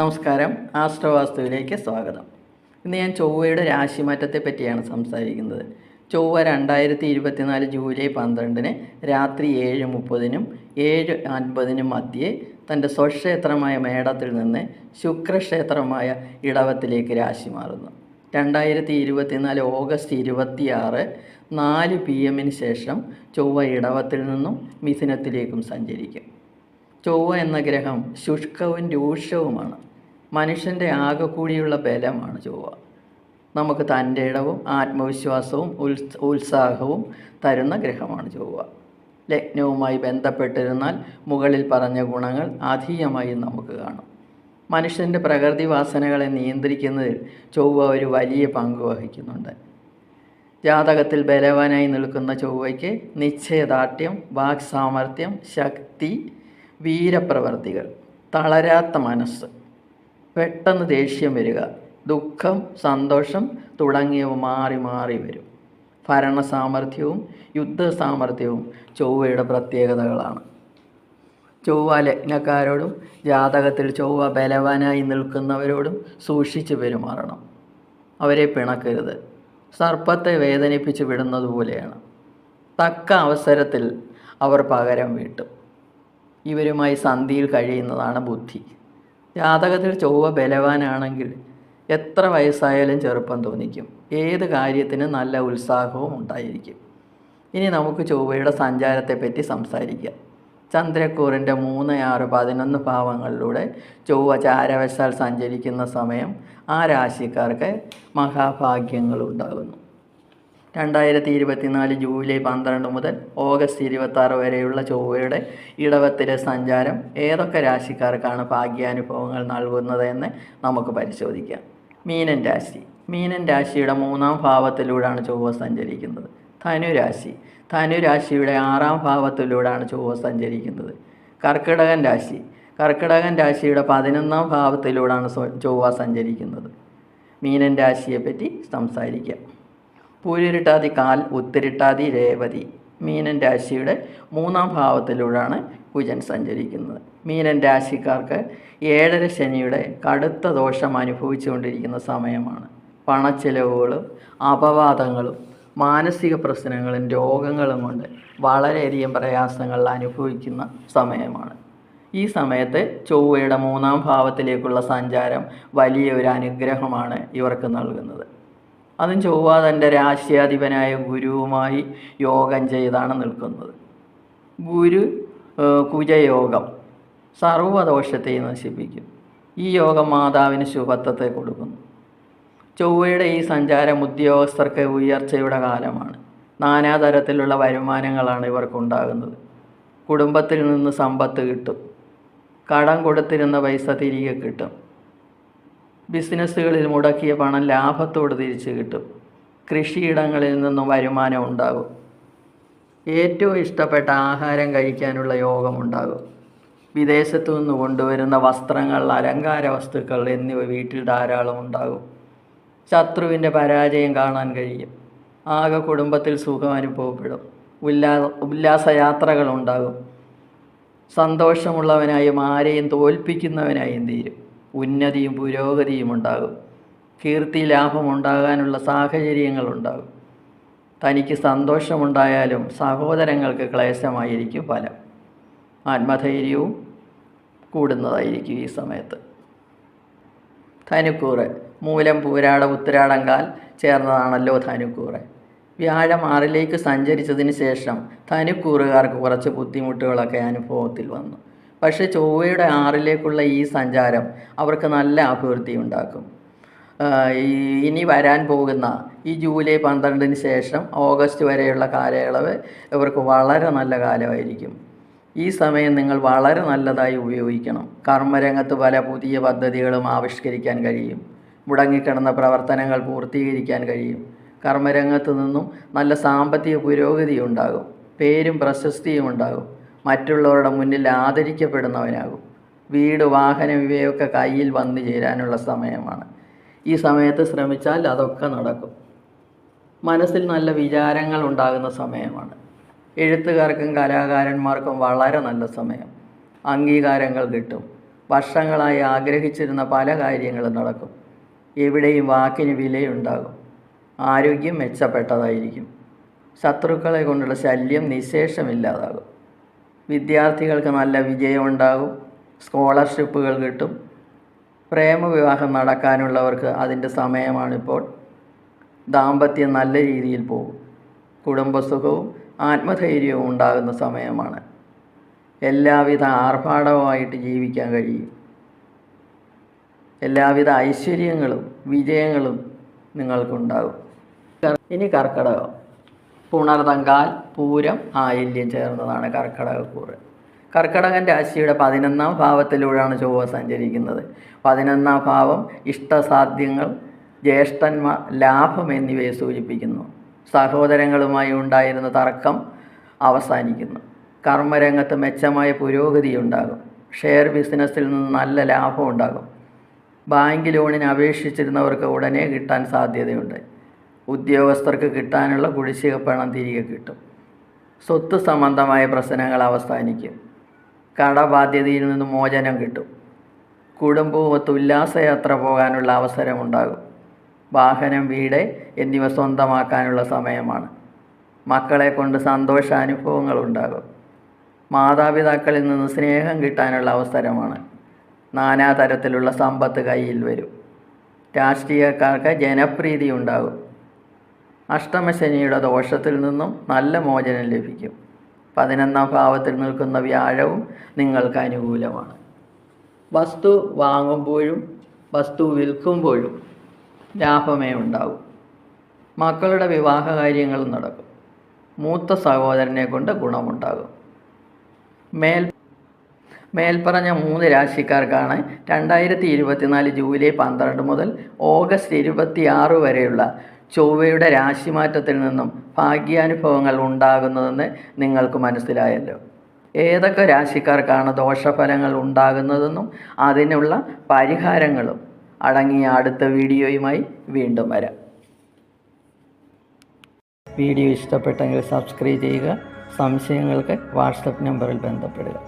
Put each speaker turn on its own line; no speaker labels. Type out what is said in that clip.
നമസ്കാരം, ആസ്ട്രോവാസ്തുവിലേക്ക് സ്വാഗതം. ഇന്ന് ഞാൻ ചൊവ്വയുടെ രാശിമാറ്റത്തെ പറ്റിയാണ് സംസാരിക്കുന്നത്. ചൊവ്വ 2024 ജൂലൈ 12 രാത്രി 7:30 7:50 മധ്യേ തൻ്റെ സ്വക്ഷേത്രമായ മേടത്തിൽ നിന്ന് ശുക്രക്ഷേത്രമായ ഇടവത്തിലേക്ക് രാശി മാറുന്നു. 2024 ഓഗസ്റ്റ് 26 4 PM ശേഷം ചൊവ്വ ഇടവത്തിൽ നിന്നും മിഥുനത്തിലേക്കും സഞ്ചരിക്കും. ചൊവ്വ എന്ന ഗ്രഹം ശുഷ്കവും രൂക്ഷവുമാണ്. മനുഷ്യൻ്റെ ആകെ കൂടിയുള്ള ബലമാണ് ചൊവ്വ. നമുക്ക് തൻ്റെ ഇടവും ആത്മവിശ്വാസവും ഉത്സാഹവും തരുന്ന ഗ്രഹമാണ് ചൊവ്വ. ലഗ്നവുമായി ബന്ധപ്പെട്ടിരുന്നാൽ മുകളിൽ പറഞ്ഞ ഗുണങ്ങൾ അധികമായി നമുക്ക് കാണും. മനുഷ്യൻ്റെ പ്രകൃതി വാസനകളെ നിയന്ത്രിക്കുന്നതിൽ ചൊവ്വ ഒരു വലിയ പങ്ക് വഹിക്കുന്നുണ്ട്. ജാതകത്തിൽ ബലവാനായി നിൽക്കുന്ന ചൊവ്വയ്ക്ക് നിശ്ചയദാർഢ്യം, വാക്സാമർത്ഥ്യം, ശക്തി, വീരപ്രവർത്തികൾ, തളരാത്ത മനസ്സ്, പെട്ടെന്ന് ദേഷ്യം വരിക, ദുഃഖം, സന്തോഷം തുടങ്ങിയവ മാറി മാറി വരും. ഭരണസാമർഥ്യവും യുദ്ധസാമർഥ്യവും ചൊവ്വയുടെ പ്രത്യേകതകളാണ്. ചൊവ്വ ലഗ്നക്കാരോടും ജാതകത്തിൽ ചൊവ്വ ബലവാനായി നിൽക്കുന്നവരോടും സൂക്ഷിച്ചു പെരുമാറണം. അവരെ പിണക്കരുത്. സർപ്പത്തെ വേദനിപ്പിച്ച് വിടുന്നത് പോലെയാണ്. തക്ക അവസരത്തിൽ അവർ പകരം വീട്ടും. ഇവരുമായി സന്ധിയിൽ കഴിയുന്നതാണ് ബുദ്ധി. ജാതകത്തിൽ ചൊവ്വ ബലവാനാണെങ്കിൽ എത്ര വയസ്സായാലും ചെറുപ്പം തോന്നിക്കും. ഏത് കാര്യത്തിനും നല്ല ഉത്സാഹവും ഉണ്ടായിരിക്കും. ഇനി നമുക്ക് ചൊവ്വയുടെ സഞ്ചാരത്തെപ്പറ്റി സംസാരിക്കാം. ചന്ദ്രക്കൂറിൻ്റെ 3, 6, 11 ഭാവങ്ങളിലൂടെ ചൊവ്വ ചാരവശാൽ സഞ്ചരിക്കുന്ന സമയം ആ രാശിക്കാർക്ക് മഹാഭാഗ്യങ്ങളുണ്ടാകുന്നു. 2024 ജൂലൈ 12 മുതൽ ഓഗസ്റ്റ് 26 വരെയുള്ള ചൊവ്വയുടെ ഇടവത്തിലെ സഞ്ചാരം ഏതൊക്കെ രാശിക്കാർക്കാണ് ഭാഗ്യാനുഭവങ്ങൾ നൽകുന്നതെന്ന് നമുക്ക് പരിശോധിക്കാം. മീനൻ രാശി. മീനൻ രാശിയുടെ 3-ാം ഭാവത്തിലൂടെയാണ് ചൊവ്വ സഞ്ചരിക്കുന്നത്. ധനുരാശി. ധനുരാശിയുടെ 6-ാം ഭാവത്തിലൂടെയാണ് ചൊവ്വ സഞ്ചരിക്കുന്നത്. കർക്കിടകൻ രാശി. കർക്കിടകൻ രാശിയുടെ 11-ാം ഭാവത്തിലൂടെയാണ് ചൊവ്വ സഞ്ചരിക്കുന്നത്. മീനൻ രാശിയെപ്പറ്റി സംസാരിക്കാം. പൂരിരുട്ടാതി കാൽ, ഉത്തിരിട്ടാതി രേവതി. മീനൻ രാശിയുടെ 3-ാം ഭാവത്തിലൂടെയാണ് കുജൻ സഞ്ചരിക്കുന്നത്. മീനൻ രാശിക്കാർക്ക് 7.5 ശനിയുടെ കടുത്ത ദോഷം അനുഭവിച്ചുകൊണ്ടിരിക്കുന്ന സമയമാണ്. പണച്ചിലവുകളും അപവാദങ്ങളും മാനസിക പ്രശ്നങ്ങളും രോഗങ്ങളും കൊണ്ട് വളരെയധികം പ്രയാസങ്ങൾ അനുഭവിക്കുന്ന സമയമാണ്. ഈ സമയത്ത് ചൊവ്വയുടെ 3-ാം ഭാവത്തിലേക്കുള്ള സഞ്ചാരം വലിയൊരു അനുഗ്രഹമാണ് ഇവർക്ക് നൽകുന്നത്. അതും ചൊവ്വ തൻ്റെ രാശ്യാധിപനായ ഗുരുവുമായി യോഗം ചെയ്താണ് നിൽക്കുന്നത്. ഗുരു കുജയോഗം സർവ്വദോഷത്തെയും നശിപ്പിക്കും. ഈ യോഗം മാതാവിന് ശുഭത്വത്തെ കൊടുക്കുന്നു. ചൊവ്വയുടെ ഈ സഞ്ചാരം ഉദ്യോഗസ്ഥർക്ക് ഉയർച്ചയുടെ കാലമാണ്. നാനാതരത്തിലുള്ള വരുമാനങ്ങളാണ് ഇവർക്കുണ്ടാകുന്നത്. കുടുംബത്തിൽ നിന്ന് സമ്പത്ത് കിട്ടും. കടം കൊടുത്തിരുന്ന പൈസ തിരികെ കിട്ടും. ബിസിനസ്സുകളിൽ മുടക്കിയ പണം ലാഭത്തോട് തിരിച്ചു കിട്ടും. കൃഷിയിടങ്ങളിൽ നിന്നും വരുമാനം ഉണ്ടാകും. ഏറ്റവും ഇഷ്ടപ്പെട്ട ആഹാരം കഴിക്കാനുള്ള യോഗമുണ്ടാകും. വിദേശത്തു നിന്ന് കൊണ്ടുവരുന്ന വസ്ത്രങ്ങൾ, അലങ്കാര വസ്തുക്കൾ എന്നിവ വീട്ടിൽ ധാരാളം ഉണ്ടാകും. ശത്രുവിൻ്റെ പരാജയം കാണാൻ കഴിയും. ആകെ കുടുംബത്തിൽ സുഖം അനുഭവപ്പെടും. ഉല്ലാസയാത്രകളുണ്ടാകും. സന്തോഷമുള്ളവനായും ആരെയും തോൽപ്പിക്കുന്നവനായും തീരും. ഉന്നതിയും പുരോഗതിയും ഉണ്ടാകും. കീർത്തി ലാഭം ഉണ്ടാകാനുള്ള സാഹചര്യങ്ങളുണ്ടാകും. തനിക്ക് സന്തോഷമുണ്ടായാലും സഹോദരങ്ങൾക്ക് ക്ലേശമായിരിക്കും ഫലം. ആത്മധൈര്യവും കൂടുന്നതായിരിക്കും ഈ സമയത്ത്. ധനുക്കൂറ്. മൂലം, പൂരാട, ഉത്തിരാടങ്കാൽ ചേർന്നതാണല്ലോ ധനുക്കൂറ്. വ്യാഴം 6ലേക്ക് സഞ്ചരിച്ചതിന് ശേഷം ധനുക്കൂറുകാർക്ക് കുറച്ച് ബുദ്ധിമുട്ടുകളൊക്കെ അനുഭവത്തിൽ വന്നു. പക്ഷേ ചൊവ്വയുടെ 6ലേക്കുള്ള ഈ സഞ്ചാരം അവർക്ക് നല്ല അഭിവൃദ്ധി ഉണ്ടാക്കും. ഇനി വരാൻ പോകുന്ന ഈ ജൂലൈ 12 ശേഷം ഓഗസ്റ്റ് വരെയുള്ള കാലയളവ് ഇവർക്ക് വളരെ നല്ല കാലമായിരിക്കും. ഈ സമയം നിങ്ങൾ വളരെ നല്ലതായി ഉപയോഗിക്കണം. കർമ്മരംഗത്ത് പല പുതിയ പദ്ധതികളും ആവിഷ്കരിക്കാൻ കഴിയും. മുടങ്ങിക്കിടന്ന പ്രവർത്തനങ്ങൾ പൂർത്തീകരിക്കാൻ കഴിയും. കർമ്മരംഗത്ത് നിന്നും നല്ല സാമ്പത്തിക പുരോഗതി ഉണ്ടാകും. പേരും പ്രശസ്തിയും ഉണ്ടാകും. മറ്റുള്ളവരുടെ മുന്നിൽ ആദരിക്കപ്പെടുന്നവനാകും. വീട്, വാഹനം ഇവയൊക്കെ കയ്യിൽ വന്നു ചേരാനുള്ള സമയമാണ്. ഈ സമയത്ത് ശ്രമിച്ചാൽ അതൊക്കെ നടക്കും. മനസ്സിൽ നല്ല വിചാരങ്ങൾ ഉണ്ടാകുന്ന സമയമാണ്. എഴുത്തുകാർക്കും കലാകാരന്മാർക്കും വളരെ നല്ല സമയം. അംഗീകാരങ്ങൾ കിട്ടും. വർഷങ്ങളായി ആഗ്രഹിച്ചിരുന്ന പല കാര്യങ്ങളും നടക്കും. എവിടെയും വാക്കിന് വിലയുണ്ടാകും. ആരോഗ്യം മെച്ചപ്പെട്ടതായിരിക്കും. ശത്രുക്കളെ കൊണ്ടുള്ള ശല്യം നിശേഷമില്ലാതാകും. വിദ്യാർത്ഥികൾക്ക് നല്ല വിജയമുണ്ടാകും. സ്കോളർഷിപ്പുകൾ കിട്ടും. പ്രേമവിവാഹം നടക്കാനുള്ളവർക്ക് അതിൻ്റെ സമയമാണിപ്പോൾ. ദാമ്പത്യം നല്ല രീതിയിൽ പോകും. കുടുംബസുഖവും ആത്മധൈര്യവും ഉണ്ടാകുന്ന സമയമാണ്. എല്ലാവിധ ആർഭാടവുമായിട്ട് ജീവിക്കാൻ കഴിയും. എല്ലാവിധ ഐശ്വര്യങ്ങളും വിജയങ്ങളും നിങ്ങൾക്കുണ്ടാകും. ഇനി കർക്കിടകം. പുണർതങ്കാൽ, പൂരം, ആയില്യം ചേർന്നതാണ് കർക്കിടകക്കൂറ്. കർക്കിടകൻ രാശിയുടെ 11-ാം ഭാവത്തിലൂടെയാണ് ചൊവ്വ സഞ്ചരിക്കുന്നത്. 11-ാം ഭാവം ഇഷ്ടസാധ്യങ്ങൾ, ജ്യേഷ്ഠന്മാർ, ലാഭം എന്നിവയെ സൂചിപ്പിക്കുന്നു. സഹോദരങ്ങളുമായി ഉണ്ടായിരുന്ന തർക്കം അവസാനിക്കുന്നു. കർമ്മരംഗത്ത് മെച്ചമായ പുരോഗതി ഉണ്ടാകും. ഷെയർ ബിസിനസ്സിൽ നിന്ന് നല്ല ലാഭം ഉണ്ടാകും. ബാങ്ക് ലോണിന് അപേക്ഷിച്ചിരുന്നവർക്ക് ഉടനെ കിട്ടാൻ സാധ്യതയുണ്ട്. ഉദ്യോഗസ്ഥർക്ക് കിട്ടാനുള്ള കുടിശ്ശിക പണം തിരികെ കിട്ടും. സ്വത്ത് സംബന്ധമായ പ്രശ്നങ്ങൾ അവസാനിക്കും. കടബാധ്യതയിൽ നിന്ന് മോചനം കിട്ടും. കുടുംബവുമൊത്ത് ഉല്ലാസയാത്ര പോകാനുള്ള അവസരമുണ്ടാകും. വാഹനം, വീട് എന്നിവ സ്വന്തമാക്കാനുള്ള സമയമാണ്. മക്കളെ കൊണ്ട് സന്തോഷാനുഭവങ്ങൾ ഉണ്ടാകും. മാതാപിതാക്കളിൽ നിന്ന് സ്നേഹം കിട്ടാനുള്ള അവസരമാണ്. നാനാതരത്തിലുള്ള സമ്പത്ത് കയ്യിൽ വരും. രാഷ്ട്രീയക്കാർക്ക് ജനപ്രീതി ഉണ്ടാകും. അഷ്ടമശനിയുടെ ദോഷത്തിൽ നിന്നും നല്ല മോചനം ലഭിക്കും. 11-ാം ഭാവത്തിൽ നിൽക്കുന്ന വ്യാഴവും നിങ്ങൾക്ക് അനുകൂലമാണ്. വസ്തു വാങ്ങുമ്പോഴും വസ്തു വിൽക്കുമ്പോഴും ലാഭമേ ഉണ്ടാകും. മക്കളുടെ വിവാഹ കാര്യങ്ങളും നടക്കും. മൂത്ത സഹോദരനെ കൊണ്ട് ഗുണമുണ്ടാകും. മേൽപ്പറഞ്ഞ 3 രാശിക്കാർക്കാണ് 2024 ജൂലൈ 12 മുതൽ ഓഗസ്റ്റ് 26 വരെയുള്ള ചൊവ്വയുടെ രാശിമാറ്റത്തിൽ നിന്നും ഭാഗ്യാനുഭവങ്ങൾ ഉണ്ടാകുന്നതെന്ന് നിങ്ങൾക്ക് മനസ്സിലായല്ലോ. ഏതൊക്കെ രാശിക്കാർക്കാണ് ദോഷഫലങ്ങൾ ഉണ്ടാകുന്നതെന്നും അതിനുള്ള പരിഹാരങ്ങളും അടങ്ങിയ അടുത്ത വീഡിയോയുമായി വീണ്ടും വരാം. വീഡിയോ ഇഷ്ടപ്പെട്ടെങ്കിൽ സബ്സ്ക്രൈബ് ചെയ്യുക. സംശയങ്ങൾക്ക് വാട്സപ്പ് നമ്പറിൽ ബന്ധപ്പെടുക.